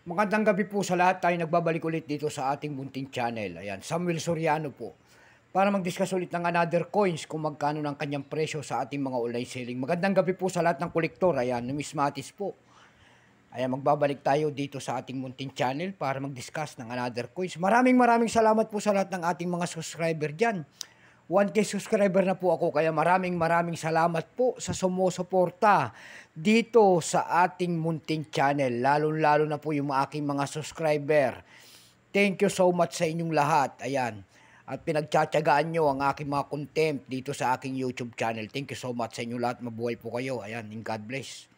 Magandang gabi po sa lahat. Tayo nagbabalik ulit dito sa ating munting channel. Ayan, Samuel Soriano po. Para mag-discuss ulit ng another coins kung magkano ng kanyang presyo sa ating mga online selling. Magandang gabi po sa lahat ng kolektor. Ayan, numismatis po. Ayan, magbabalik tayo dito sa ating munting channel para mag-discuss ng another coins. Maraming salamat po sa lahat ng ating mga subscriber dyan. 1K subscriber na po ako, kaya maraming salamat po sa sumusuporta dito sa ating munting channel, lalo na po yung aking mga subscriber. Thank you so much sa inyong lahat. Ayan. At pinagtsatsagaan nyo ang aking mga content dito sa aking YouTube channel. Thank you so much sa inyong lahat. Mabuhay po kayo. Ayan, and God bless.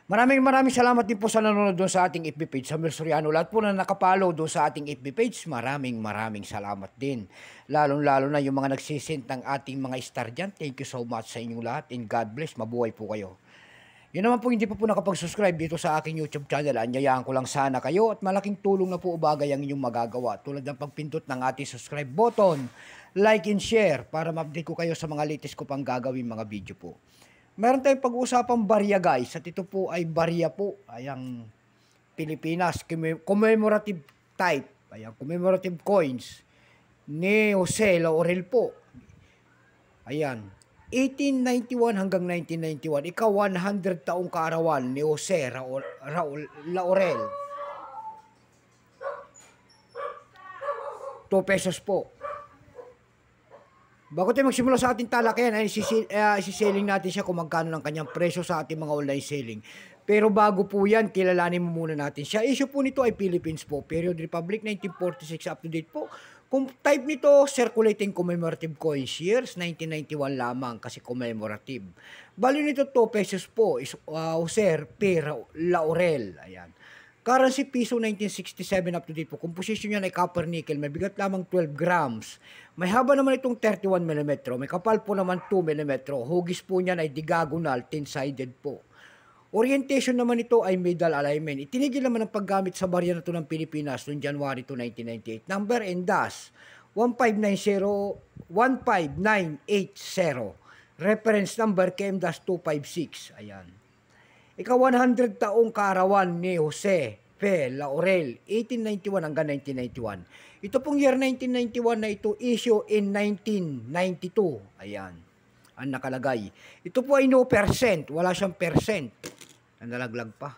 Maraming salamat din po sa nanonood doon sa ating FB page, Samuel Soriano. Lahat po na nakapollow doon sa ating FB page, maraming salamat din. Lalo na yung mga nagsisint ng ating mga star dyan. Thank you so much sa inyong lahat and God bless. Mabuhay po kayo. Yun naman po, hindi pa po nakapag-subscribe dito sa aking YouTube channel. Anyayaan ko lang sana kayo at malaking tulong na po bagay ang inyong magagawa. Tulad ng pagpindot ng ating subscribe button, like and share para ma-update ko kayo sa mga latest ko pang gagawin mga video po. Meron tayong pag-uusapang barya guys, at ito po ay barya po, ayang Pilipinas, commemorative type, ayang commemorative coins ni Jose Laurel po. Ayan, 1891 hanggang 1991, ika 100 taong kaarawan ni Jose Laurel. 2 pesos po. Bago tayo magsimula sa ating talakayan, ay isiselling natin siya kung magkano ng kanyang presyo sa ating mga online selling. Pero bago po yan, kilalanin mo muna natin siya. Issue po nito ay Philippines po. Period Republic 1946 up to date po. Kung type nito, circulating commemorative coins, years 1991 lamang kasi commemorative. Value nito 2 pesos po. Jose P. Laurel. Ayan. Currency piso 1967 up to date po. Composition niya ay copper nickel. May bigat lamang 12 grams. May haba naman itong 31 mm. May kapal po naman 2 mm. Hugis po niyan ay diagonal, 10-sided po. Orientation naman ito ay middle alignment. Itinigil naman ang paggamit sa barya na ito ng Pilipinas noong January 2, 1998. Number and dash 15980. Reference number KM-256. Ayan. Ika 100 taong kaarawan ni Jose P. Laurel, 1891 hanggang 1991. Ito pong year 1991 na ito, issue in 1992. Ayan, ang nakalagay. Ito po ay no percent, wala siyang percent. Ang nalaglag pa.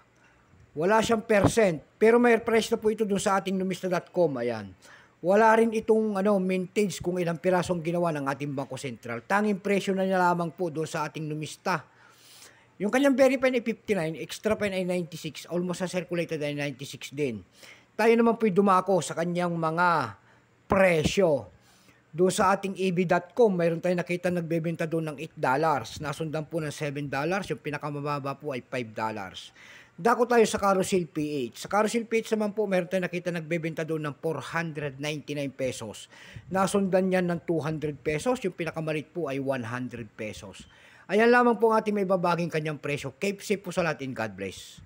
Wala siyang percent, pero may price na po ito doon sa ating numista.com. Ayan. Wala rin itong mintage kung ilang pirasong ginawa ng ating Bangko Sentral. Tanging presyo na niya lamang po doon sa ating numista. Yung kanyang very fine ay 59, extra fine ay 96, almost sa circulated ay 96 din. Tayo naman po'y dumako sa kanyang mga presyo. Doon sa ating EB.com, mayroon tayong nakita nagbebenta doon ng $8. Nasundan po ng $7. Yung pinakamababa po ay $5. Dako tayo sa Carousel PH. Sa Carousel PH naman po, mayroon tayong nakita nagbebenta doon ng 499 pesos. Nasundan yan ng 200 pesos. Yung pinakamalit po ay 100 pesos. Ayan lamang po ang ating may babaging kanyang presyo. Keep safe po sa lahat and God bless.